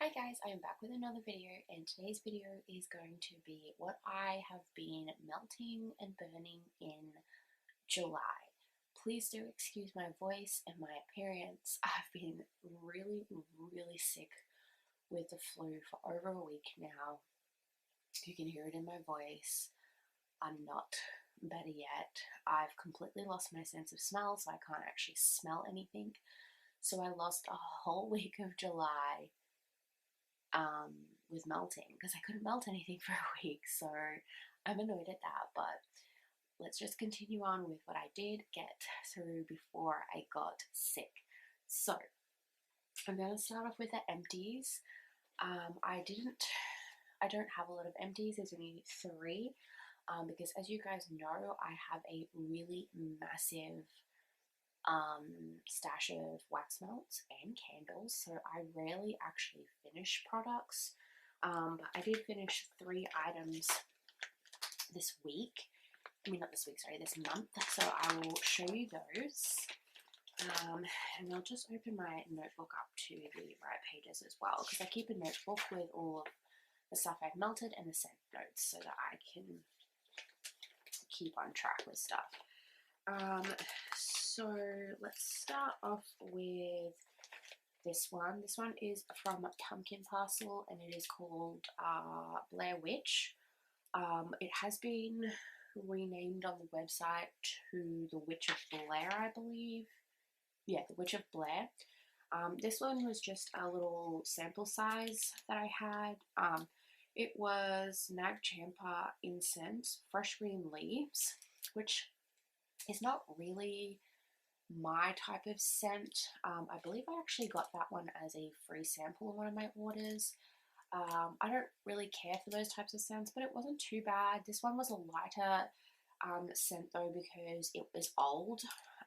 Hi guys, I am back with another video, and today's video is going to be what I have been melting and burning in July. Please do excuse my voice and my appearance. I've been really sick with the flu for over a week now. You can hear it in my voice. I'm not better yet. I've completely lost my sense of smell, so I can't actually smell anything. So I lost a whole week of July with melting because I couldn't melt anything for a week. So I'm annoyed at that, but let's just continue on with what I did get through before I got sick. So I'm going to start off with the empties. I don't have a lot of empties. There's only three because, as you guys know, I have a really massive stash of wax melts and candles, so I rarely actually finish products. But I did finish three items this week. I mean, not this week, sorry, this month. So I will show you those. And I'll just open my notebook up to the right pages as well, because I keep a notebook with all of the stuff I've melted and the scent notes so that I can keep on track with stuff. So let's start off with this one. This one is from Pumpkin Parcel and it is called Blair Witch. It has been renamed on the website to The Witch of Blair, I believe. Yeah, The Witch of Blair. This one was just a little sample size that I had. It was Nag Champa incense, fresh green leaves, which is not really my type of scent. I believe I actually got that one as a free sample in one of my orders. I don't really care for those types of scents, but it wasn't too bad. This one was a lighter scent though because it was old.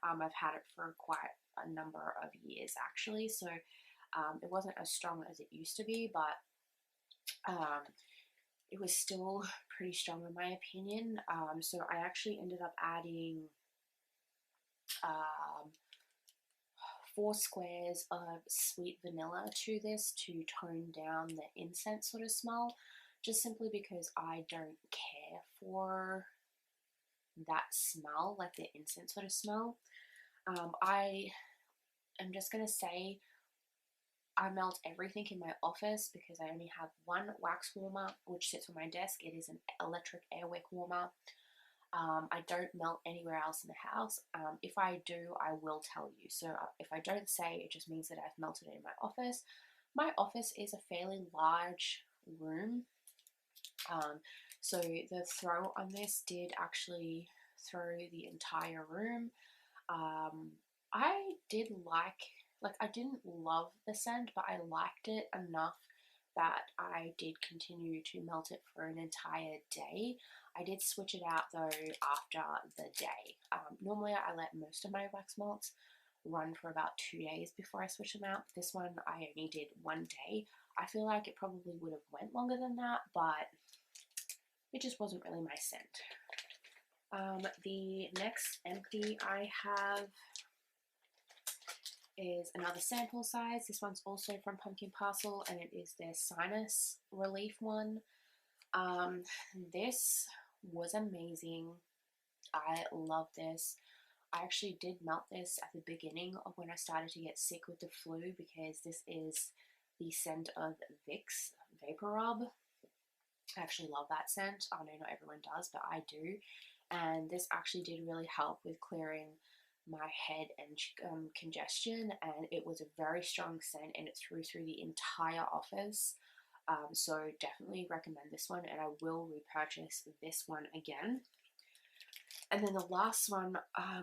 I've had it for quite a number of years actually, so it wasn't as strong as it used to be, but it was still pretty strong in my opinion. So I actually ended up adding 4 squares of sweet vanilla to this to tone down the incense sort of smell, just simply because I don't care for that smell, like the incense sort of smell. I am just going to say I melt everything in my office because I only have one wax warmer which sits on my desk. It is an electric air wick warmer. I don't melt anywhere else in the house. If I do, I will tell you. So if I don't say, it just means that I've melted it in my office. My office is a fairly large room. So the throw on this did actually throw the entire room. I did I didn't love the scent, but I liked it enough that I did continue to melt it for an entire day. I did switch it out though after the day. Normally I let most of my wax melts run for about 2 days before I switch them out. This one I only did one day. I feel like it probably would have went longer than that, but it just wasn't really my scent. The next empty I have is another sample size. This one's also from Pumpkin Parcel and it is their sinus relief one. This was amazing. I love this. I actually did melt this at the beginning of when I started to get sick with the flu because this is the scent of Vicks Vapor Rub. I actually love that scent. I know not everyone does, but I do. And this actually did really help with clearing my head and congestion, and it was a very strong scent and it threw through the entire office. So definitely recommend this one, and I will repurchase this one again. And then the last one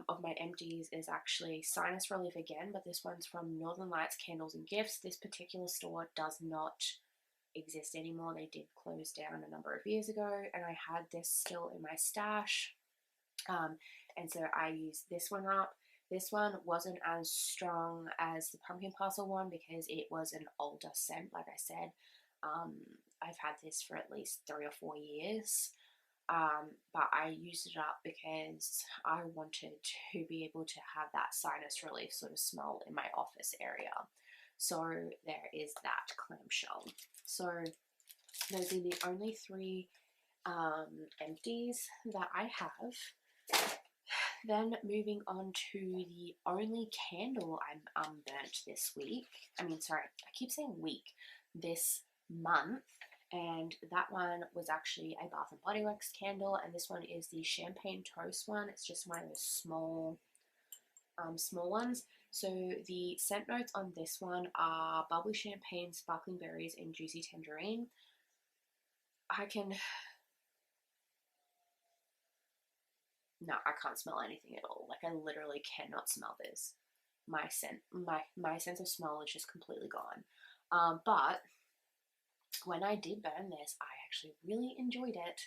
of my empties is actually sinus relief again, but this one's from Northern Lights Candles and Gifts. This particular store does not exist anymore. They did close down a number of years ago, and I had this still in my stash. And so I used this one up. This one wasn't as strong as the Pumpkin Parcel one because it was an older scent, like I said. I've had this for at least 3 or 4 years. But I used it up because I wanted to be able to have that sinus relief sort of smell in my office area. So there is that clamshell. So those are the only 3 empties that I have. Then moving on to the only candle I burnt this week. I keep saying week. This month. And that one was actually a Bath and Body Works candle, and this one is the Champagne Toast one. It's just one of those small ones. So the scent notes on this one are bubbly champagne, sparkling berries, and juicy tangerine. No, I can't smell anything at all. Like, I literally cannot smell this. My sense of smell is just completely gone. But when I did burn this, I actually really enjoyed it.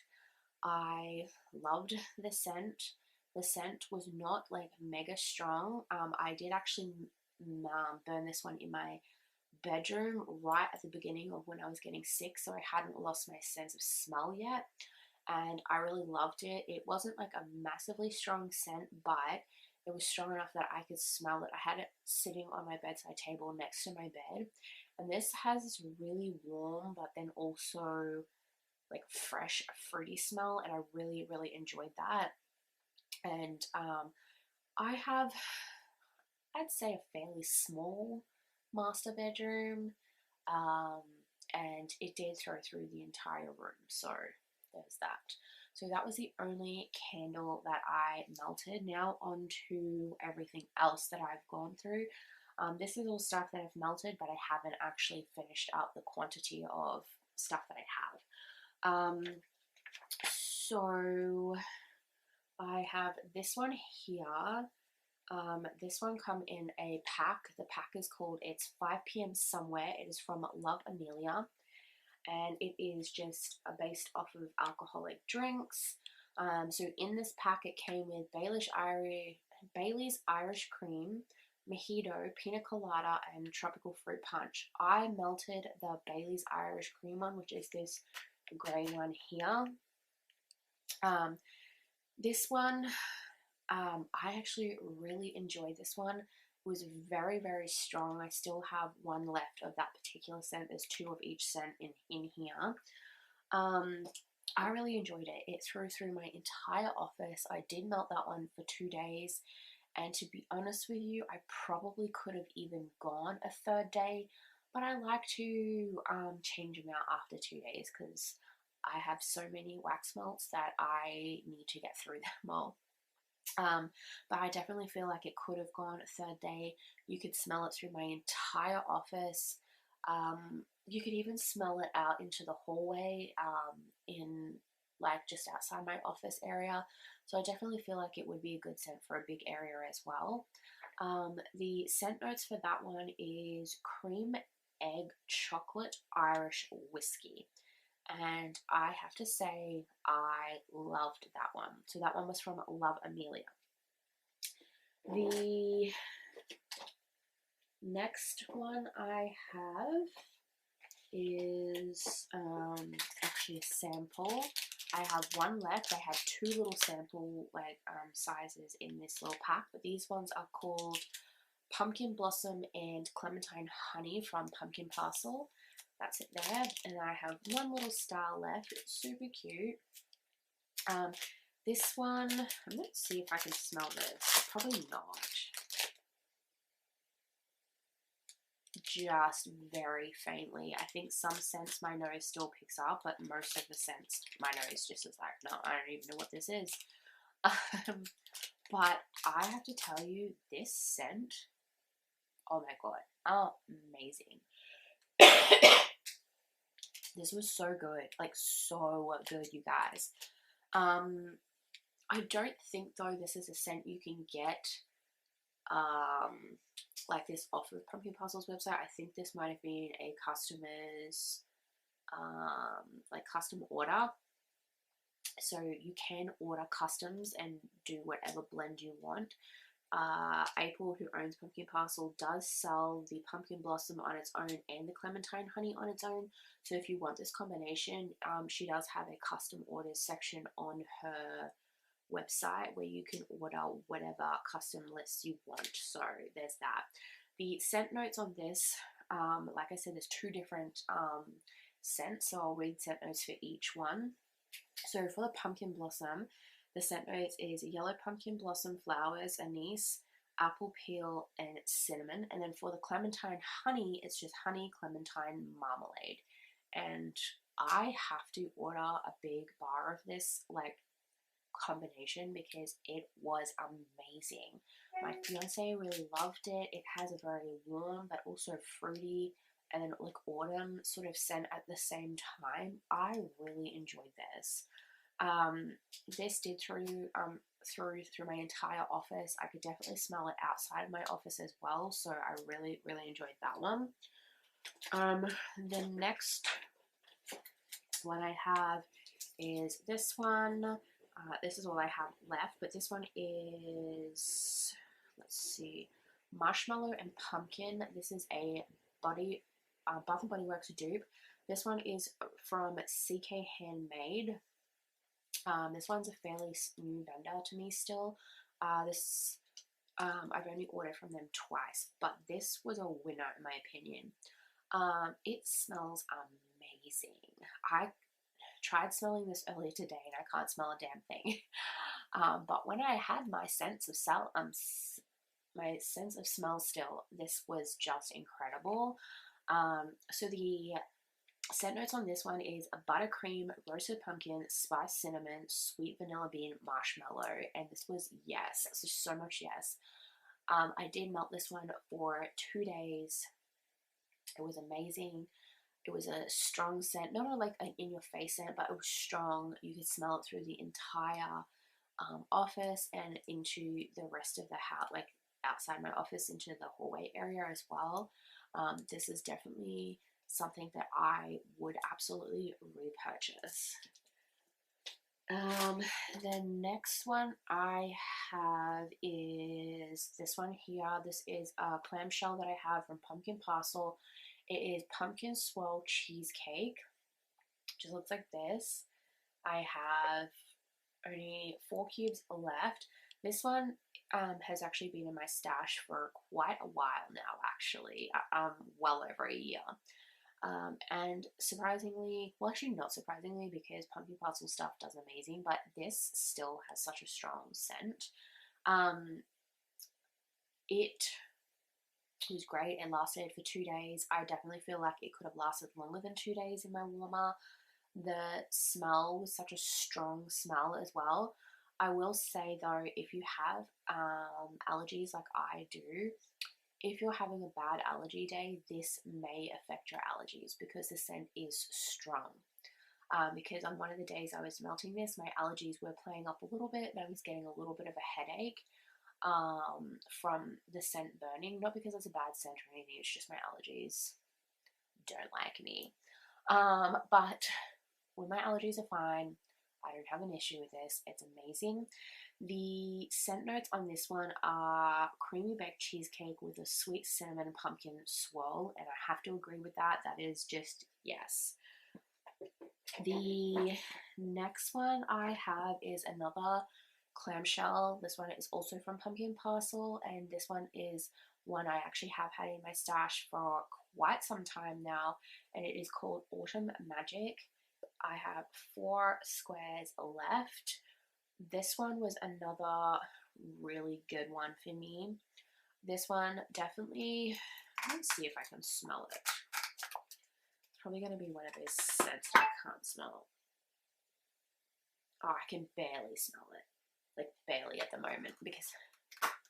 I loved the scent. The scent was not like mega strong. I did actually burn this one in my bedroom right at the beginning of when I was getting sick, so I hadn't lost my sense of smell yet, and I really loved it. It wasn't like a massively strong scent, but it was strong enough that I could smell it. I had it sitting on my bedside table next to my bed, and this has this really warm but then also like fresh fruity smell, and I really enjoyed that. And I have, I'd say, a fairly small master bedroom, um, and it did throw through the entire room, so there's that. So that was the only candle that I melted. Now on to everything else that I've gone through. This is all stuff that I've melted, but I haven't actually finished up the quantity of stuff that I have. So I have this one here. This one come in a pack. The pack is called It's 5 p.m. Somewhere. It is from Love Emeillia, and it is just based off of alcoholic drinks. So in this pack it came with Bailey's Irish Cream, Mojito, Pina Colada, and Tropical Fruit Punch. I melted the Bailey's Irish Cream one, which is this grey one here. This one, I actually really enjoyed this one. It was very strong. I still have one left of that particular scent. There's 2 of each scent in here. I really enjoyed it. It threw through my entire office. I did melt that one for 2 days, and to be honest with you, I probably could have even gone a 3rd day, but I like to change them out after 2 days because I have so many wax melts that I need to get through them all. But I definitely feel like it could have gone a 3rd day. You could smell it through my entire office. You could even smell it out into the hallway, in like just outside my office area. So I definitely feel like it would be a good scent for a big area as well. The scent notes for that one is cream, egg, chocolate, Irish whiskey. And I have to say, I loved that one. So that one was from Love Emeillia. The next one I have is actually a sample. I have one left. I have 2 little sample sizes in this little pack, but these ones are called Pumpkin Blossom and Clementine Honey from Pumpkin Parcel. That's it there. And I have one little star left. It's super cute. This one, I'm going to see if I can smell this. Probably not. Just very faintly. I think some scents my nose still picks up, but most of the scents my nose just is like, no, I don't even know what this is. But I have to tell you, this scent, oh my god, amazing. This was so good, like so good, you guys. I don't think though this is a scent you can get like this off of Pumpkin Parcel's website. I think this might have been a customer's like custom order. So you can order customs and do whatever blend you want. April, who owns Pumpkin Parcel, does sell the Pumpkin Blossom on its own and the Clementine Honey on its own. So if you want this combination, she does have a custom orders section on her website where you can order whatever custom lists you want. So there's that. The scent notes on this, Like I said, there's 2 different scents, so I'll read scent notes for each one. So for the pumpkin blossom, the scent notes is yellow pumpkin blossom flowers, anise, apple peel, and cinnamon. And then for the clementine honey, it's just honey, clementine, marmalade. And I have to order a big bar of this, like, combination, because it was amazing. My fiance really loved it. It has a very warm but also fruity and then like autumn sort of scent at the same time. I really enjoyed this. This did through my entire office. I could definitely smell it outside of my office as well, so I really enjoyed that one. The next one I have is this one. This is all I have left, but this one is, let's see, marshmallow and pumpkin. This is a Bath and Body Works dupe. This one is from Seekay Handmade. This one's a fairly new vendor to me still. I've only ordered from them twice, but this was a winner in my opinion. It smells amazing. I tried smelling this earlier today and I can't smell a damn thing. But when I had my sense of smell still, this was just incredible. So the scent notes on this one is a buttercream, roasted pumpkin, spiced cinnamon, sweet vanilla bean, marshmallow, and this was yes. This is so much yes. I did melt this one for 2 days. It was amazing. It was a strong scent, not like an in-your-face scent, but it was strong. You could smell it through the entire office and into the rest of the house, like outside my office into the hallway area as well. This is definitely something that I would absolutely repurchase. The next one I have is this one here. This is a clamshell that I have from Pumpkin Parcel. It is pumpkin swirl cheesecake. Just looks like this. I have only 4 cubes left. This one has actually been in my stash for quite a while now, actually, well over a year. And surprisingly, well, actually not surprisingly, because Pumpkin Parcel stuff does amazing, but this still has such a strong scent. It was great. It lasted for 2 days. I definitely feel like it could have lasted longer than 2 days in my warmer. The smell was such a strong smell as well. I will say though, if you have allergies like I do, if you're having a bad allergy day, this may affect your allergies because the scent is strong. Because on one of the days I was melting this, my allergies were playing up a little bit and I was getting a little bit of a headache from the scent burning. Not because it's a bad scent or anything, it's just my allergies don't like me. But when my allergies are fine, I don't have an issue with this. It's amazing. The scent notes on this one are creamy baked cheesecake with a sweet cinnamon pumpkin swirl, and I have to agree with that. That is just yes. The next one I have is another clamshell. This one is also from Pumpkin Parcel, and this one is one I actually have had in my stash for quite some time now, and it is called Autumn Magic. I have 4 squares left. This one was another really good one for me. This one definitely, let's see if I can smell it. It's probably going to be one of those scents that I can't smell. Oh, I can barely smell it. Like barely at the moment because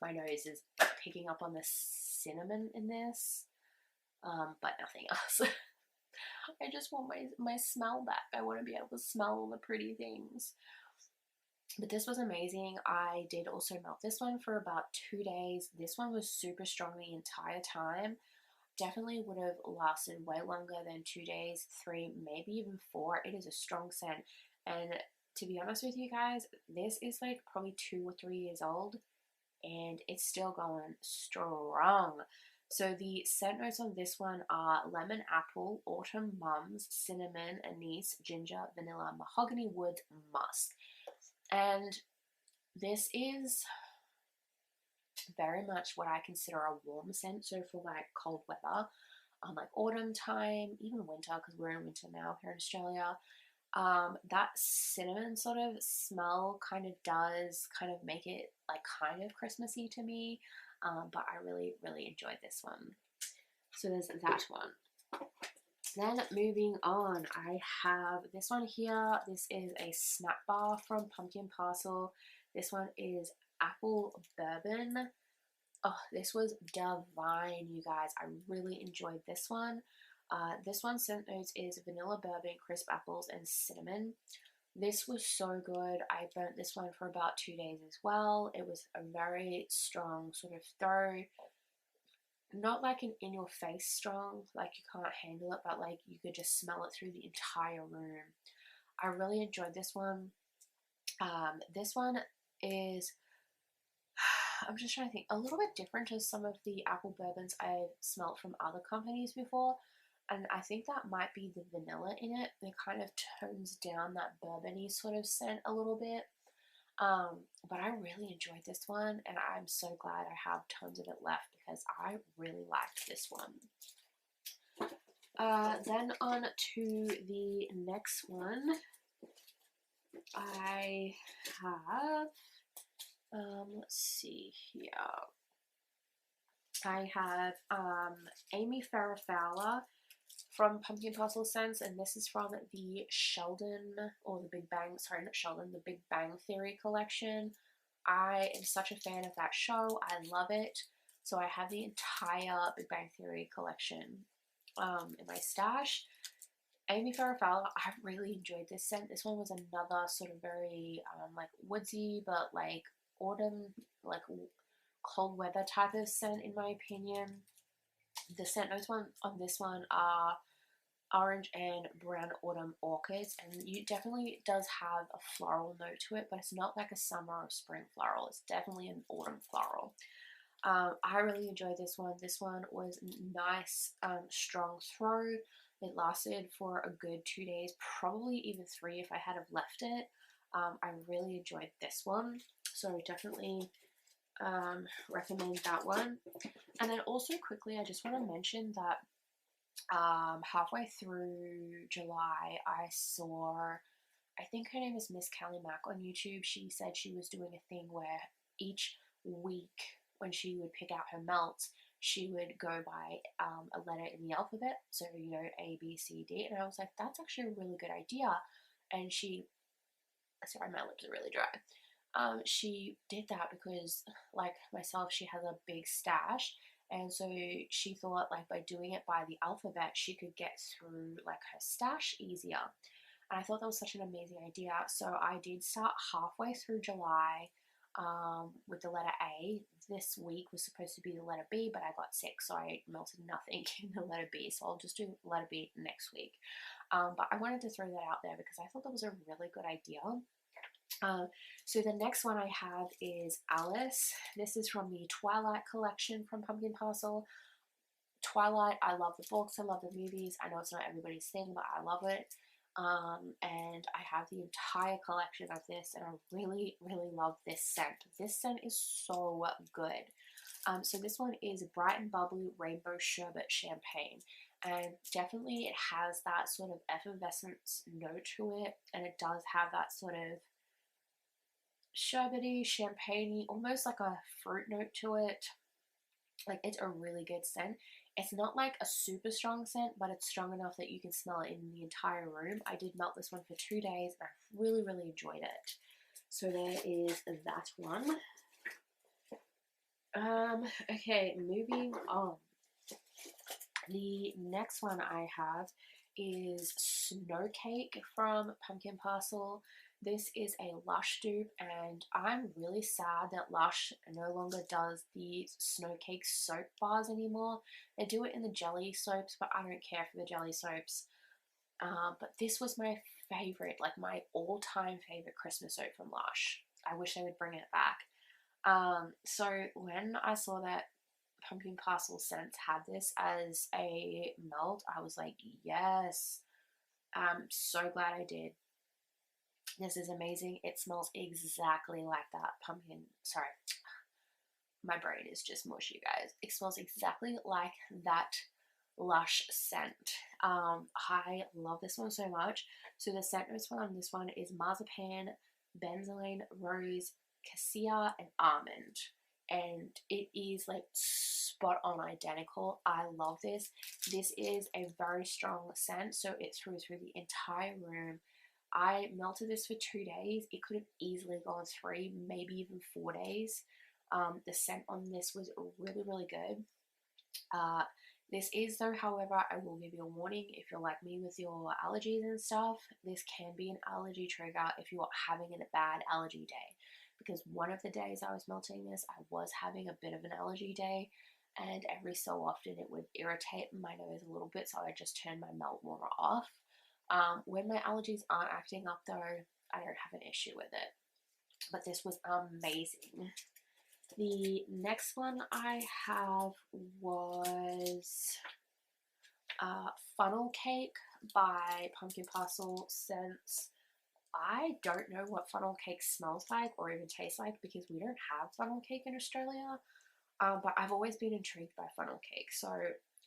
my nose is picking up on the cinnamon in this, but nothing else. I just want my smell back. I want to be able to smell all the pretty things. But this was amazing. I did also melt this one for about 2 days. This one was super strong the entire time. Definitely would have lasted way longer than 2 days, 3, maybe even 4. It is a strong scent. And to be honest with you guys, this is like probably 2 or 3 years old and it's still going strong. So the scent notes on this one are lemon apple, autumn mums, cinnamon, anise, ginger, vanilla, mahogany wood, musk. And this is very much what I consider a warm scent. So for like cold weather, like autumn time, even winter, because we're in winter now here in Australia. That cinnamon sort of smell kind of does kind of make it like kind of Christmassy to me, but I really, really enjoyed this one. So there's that one. Then moving on, I have this one here. This is a snack bar from Pumpkin Parcel. This one is apple bourbon. Oh, this was divine, you guys. I really enjoyed this one. This one scent notes is vanilla bourbon, crisp apples, and cinnamon. This was so good. I burnt this one for about 2 days as well. It was a very strong sort of throw. Not like an in your face strong, like you can't handle it, but like you could just smell it through the entire room. I really enjoyed this one. This one is, I'm just trying to think, a little bit different to some of the apple bourbons I've smelled from other companies before. And I think that might be the vanilla in it. It kind of tones down that bourbony sort of scent a little bit. But I really enjoyed this one, and I'm so glad I have tons of it left because I really liked this one. Then on to the next one. I have, let's see here. I have Amy Farrah Fowler from Pumpkin Parcel Scents, and this is from the Sheldon, or the Big Bang, sorry, not Sheldon, the Big Bang Theory collection. I am such a fan of that show. I love it. So I have the entire Big Bang Theory collection in my stash. Amy Farrah Fowler, I really enjoyed this scent. This one was another sort of very like woodsy, but like autumn, like cold weather type of scent in my opinion. The scent notes on this one are orange and brown autumn orchids, and it definitely does have a floral note to it, but it's not like a summer or spring floral. It's definitely an autumn floral. I really enjoyed this one. This one was nice, strong throw. It lasted for a good 2 days, probably even 3 if I had have left it. I really enjoyed this one, so definitely recommend that one. And then also quickly, I just want to mention that halfway through July, I saw, I think her name is Miss Callie Mack on YouTube. She said she was doing a thing where each week when she would pick out her melts, she would go by a letter in the alphabet. So, you know, A, B, C, D. And I was like, that's actually a really good idea. And she, sorry, my lips are really dry. She did that because, like myself, she has a big stash, and so she thought like by doing it by the alphabet, she could get through like her stash easier. And I thought that was such an amazing idea. So I did start halfway through July with the letter A. This week was supposed to be the letter B, but I got sick, so I melted nothing in the letter B. So I'll just do letter B next week. But I wanted to throw that out there because I thought that was a really good idea. So the next one I have is Alice. This is from the Twilight collection from Pumpkin Parcel. Twilight, I love the books, I love the movies. I know it's not everybody's thing, but I love it. And I have the entire collection of this, and I really, really love this scent. This scent is so good. So this one is Bright and Bubbly Rainbow Sherbet Champagne. And definitely it has that sort of effervescence note to it, and it does have that sort of sherbety, champagne-y, almost like a fruit note to it. Like, it's a really good scent. It's not like a super strong scent, but it's strong enough that you can smell it in the entire room. I did melt this one for 2 days, and I really, really enjoyed it. So there is that one. Okay, moving on. The next one I have is Snow Cake from Pumpkin Parcel. This is a Lush dupe, and I'm really sad that Lush no longer does the Snow Cake soap bars anymore. They do it in the jelly soaps, but I don't care for the jelly soaps. But this was my favorite, like my all-time favorite Christmas soap from Lush. I wish they would bring it back. So when I saw that Pumpkin Parcel Scents had this as a melt, I was like, yes. I'm so glad I did. This is amazing. It smells exactly like that pumpkin. Sorry, my brain is just mush, you guys. It smells exactly like that Lush scent. I love this one so much. So the scent notes on this one is marzipan, benzoin, rose, cassia, and almond. And it is like spot on identical. I love this. This is a very strong scent, so it threw through the entire room. I melted this for 2 days. It could have easily gone 3, maybe even 4 days. The scent on this was really, really good. This is though, however, I will give you a warning if you're like me with your allergies and stuff, this can be an allergy trigger if you're having a bad allergy day. Because one of the days I was melting this, I was having a bit of an allergy day, and every so often it would irritate my nose a little bit, so I just turned my melt water off. When my allergies aren't acting up though, I don't have an issue with it. But this was amazing. The next one I have was Funnel Cake by Pumpkin Parcel Scents. I don't know what funnel cake smells like or even tastes like because we don't have funnel cake in Australia, but I've always been intrigued by funnel cake. So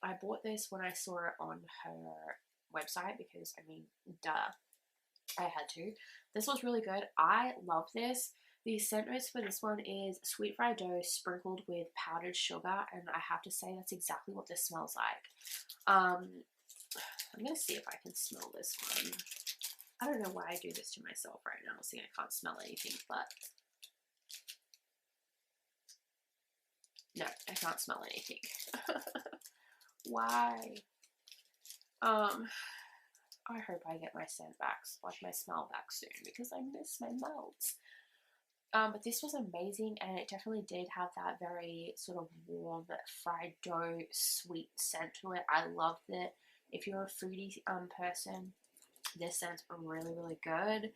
I bought this when I saw it on her website because, I mean, duh, I had to. This was really good. I love this. The scent notes for this one is sweet fried dough sprinkled with powdered sugar, and I have to say that's exactly what this smells like. I'm going to see if I can smell this one. I don't know why I do this to myself right now. See, I can't smell anything, but no, I can't smell anything. Why? I hope I get my scent back, like my smell back soon, because I miss my melts. But this was amazing, and it definitely did have that very sort of warm fried dough sweet scent to it. I loved it. If you're a foodie person, this scent's really, really good.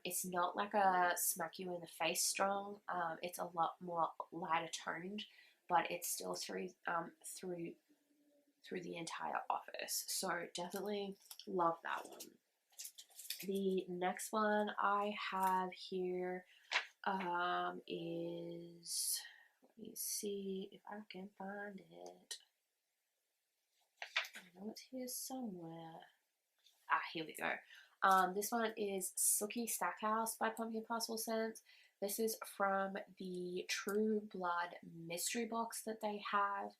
It's not like a smack you in the face strong. It's a lot more lighter toned, but it's still through the entire office. So definitely love that one. The next one I have here is, let me see if I can find it. I know it's here somewhere. Here we go. This one is Silky Stackhouse by Pumpkin Parcel Scents. This is from the True Blood mystery box that they have.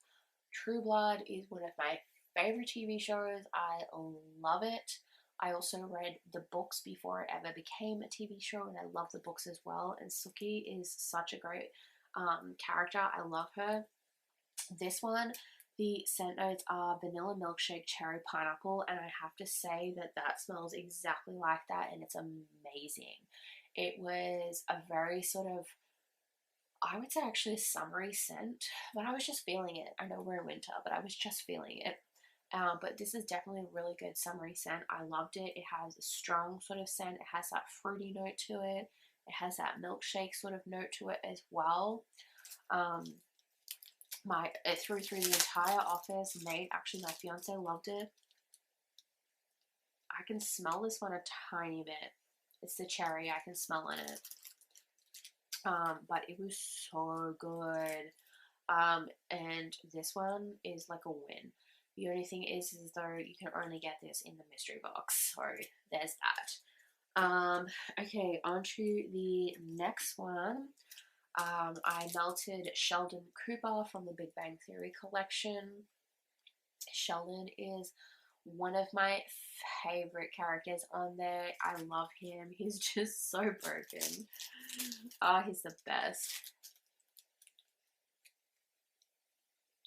True Blood is one of my favorite TV shows. I love it. I also read the books before it ever became a TV show, and I love the books as well. And Suki is such a great character. I love her. This one, the scent notes are vanilla milkshake, cherry pineapple, and I have to say that that smells exactly like that, and it's amazing. It was a very sort of, I would say actually a summery scent, but I was just feeling it. I know we're in winter, but I was just feeling it. But this is definitely a really good summery scent. I loved it. It has a strong sort of scent. It has that fruity note to it. It has that milkshake sort of note to it as well. It threw through the entire office. Actually my fiance loved it. I can smell this one a tiny bit. It's the cherry I can smell in it. But it was so good. And this one is like a win. The only thing is though you can only get this in the mystery box, so there's that. Okay, on to the next one. I melted Sheldon Cooper from the Big Bang Theory collection. Sheldon is one of my favorite characters on there. I love him. He's just so broken. He's the best.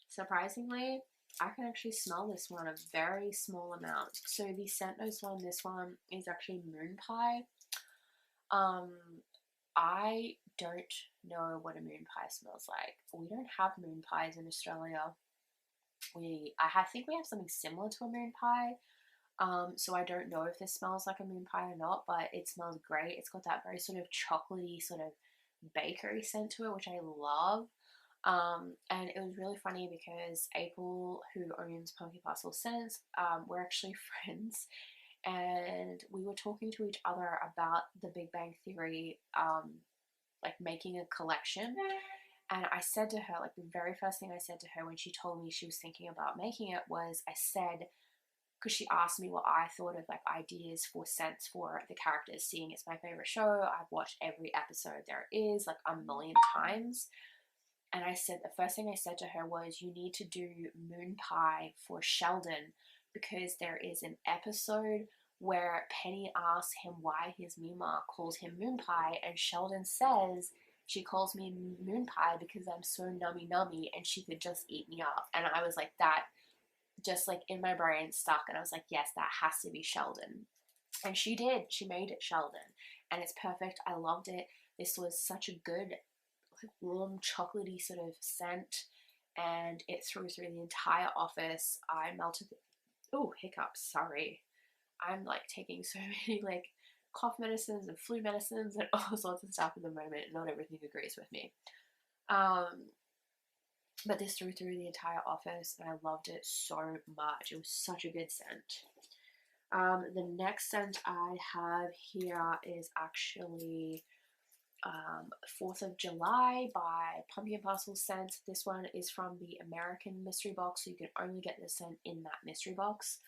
Surprisingly, I can actually smell this one a very small amount. So the scent notes on this one is actually moon pie. I don't know what a moon pie smells like. We don't have moon pies in Australia. I think we have something similar to a moon pie. So I don't know if this smells like a moon pie or not, but it smells great. It's got that very sort of chocolatey sort of bakery scent to it, which I love. And it was really funny because April, who owns Pumpkin Parcel Scents, we're actually friends, and we were talking to each other about the Big Bang Theory, like making a collection. And I said to her, like the very first thing I said to her when she told me she was thinking about making it was, I said, because she asked me what I thought of like ideas for scents for the characters, seeing it's my favorite show. I've watched every episode there is like a million times. And I said, the first thing I said to her was, you need to do moon pie for Sheldon, because there is an episode where Penny asks him why his Mima calls him moon pie, and Sheldon says, she calls me moon pie because I'm so nummy nummy and she could just eat me up. And I was like, that just like in my brain stuck, and I was like, yes, that has to be Sheldon. And she did. She made it Sheldon, and it's perfect. I loved it. This was such a good, like, warm, chocolatey sort of scent, and it threw through the entire office. I melted. Oh, hiccups. Sorry. I'm like taking so many like cough medicines and flu medicines and all sorts of stuff at the moment. Not everything agrees with me. But this threw through the entire office, and I loved it so much. It was such a good scent. The next scent I have here is actually 4th of July by Pumpkin Parcel Scent. This one is from the American mystery box, so you can only get this scent in that mystery box.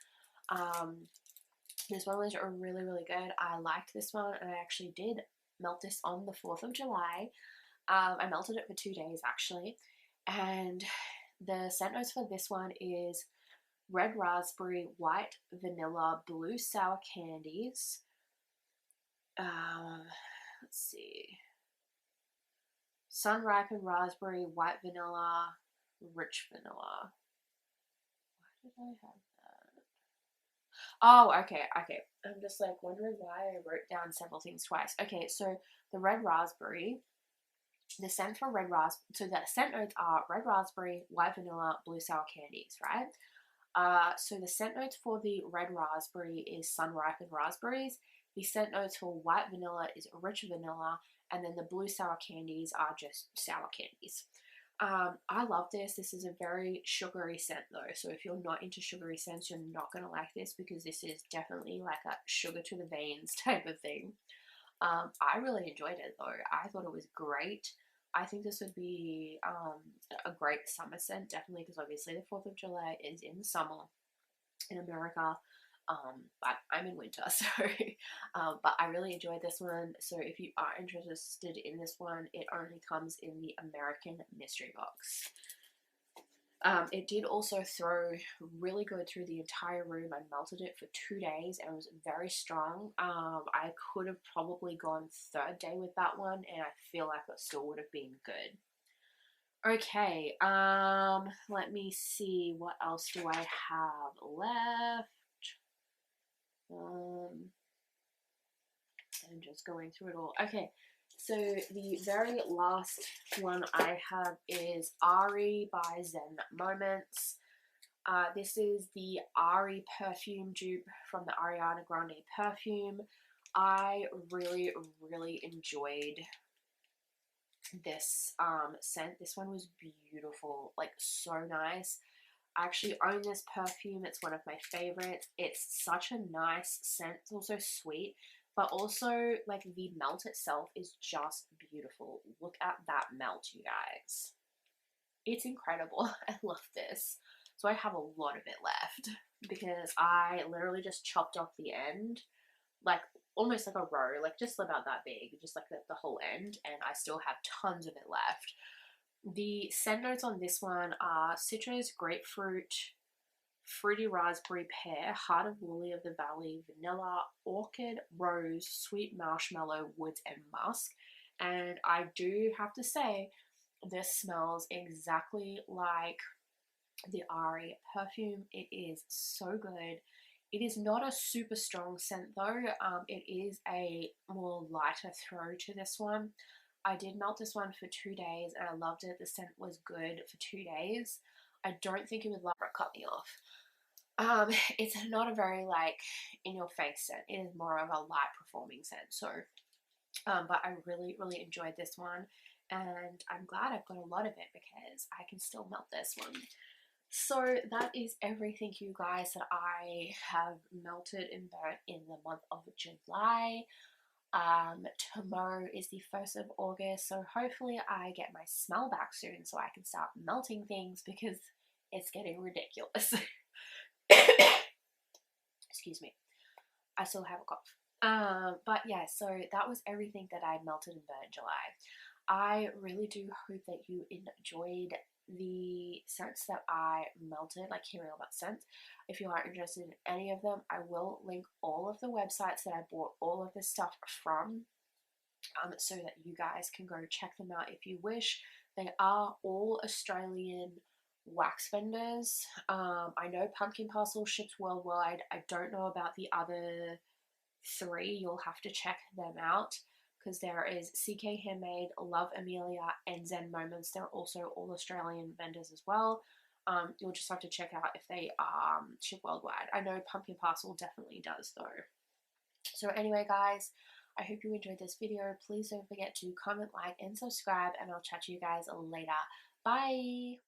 This one was really, really good. I liked this one, and I actually did melt this on the 4th of July. I melted it for 2 days actually, and the scent notes for this one is red raspberry, white vanilla, blue sour candies. Let's see. Sun ripened raspberry, white vanilla, rich vanilla. Why did I have that? Oh, okay. I'm just like wondering why I wrote down several things twice. Okay, so the red raspberry, the scent for red raspberry, so the scent notes are red raspberry, white vanilla, blue sour candies, right? So the scent notes for the red raspberry is sun ripened raspberries. The scent notes for white vanilla is rich vanilla, and then the blue sour candies are just sour candies. I love this. This is a very sugary scent though, so if you're not into sugary scents, you're not going to like this, because this is definitely like a sugar to the veins type of thing. I really enjoyed it though. I thought it was great. I think this would be a great summer scent, definitely, because obviously the 4th of July is in the summer in America, but I'm in winter, so but I really enjoyed this one. So if you are interested in this one, it only comes in the American mystery box. It did also throw really good through the entire room. I melted it for 2 days and it was very strong. I could have probably gone 3rd day with that one, and I feel like it still would have been good. Okay, let me see, what else do I have left? I'm just going through it all. Okay, so the very last one I have is Ari by Zen Moments. This is the Ari perfume dupe from the Ariana Grande perfume. I really, really enjoyed this scent. This one was beautiful, like so nice. I actually own this perfume. It's one of my favorites. It's such a nice scent. It's also sweet, but also like the melt itself is just beautiful. Look at that melt, you guys. It's incredible. I love this. So I have a lot of it left because I literally just chopped off the end, like almost like a row, like just about that big, just like the whole end, and I still have tons of it left. The scent notes on this one are citrus, grapefruit, fruity raspberry, pear, heart of lily of the valley, vanilla, orchid, rose, sweet marshmallow, woods, and musk. And I do have to say, this smells exactly like the Ari perfume. It is so good. It is not a super strong scent though. It is a more lighter throw to this one. I did melt this one for 2 days and I loved it. The scent was good for 2 days. I don't think it would cut me off. It's not a very like in your face scent. It is more of a light performing scent. So, but I really, really enjoyed this one, and I'm glad I've got a lot of it because I can still melt this one. So that is everything, you guys, that I have melted and burnt in the month of July. Tomorrow is the 1st of August, so hopefully I get my smell back soon so I can start melting things because it's getting ridiculous. Excuse me. I still have a cough. But yeah, so that was everything that I melted and burnt in July. I really do hope that you enjoyed the scents that I melted, like hearing about scents. If you are interested in any of them, I will link all of the websites that I bought all of this stuff from, so that you guys can go check them out if you wish. They are all Australian wax vendors. I know Pumpkin Parcel ships worldwide. I don't know about the other 3. You'll have to check them out because there is Seekay Handmade, Love Emeillia, and Zen Moments. They're also all Australian vendors as well. You'll just have to check out if they ship worldwide. I know Pumpkin Parcel definitely does though. So anyway, guys, I hope you enjoyed this video. Please don't forget to comment, like, and subscribe, and I'll chat to you guys later. Bye!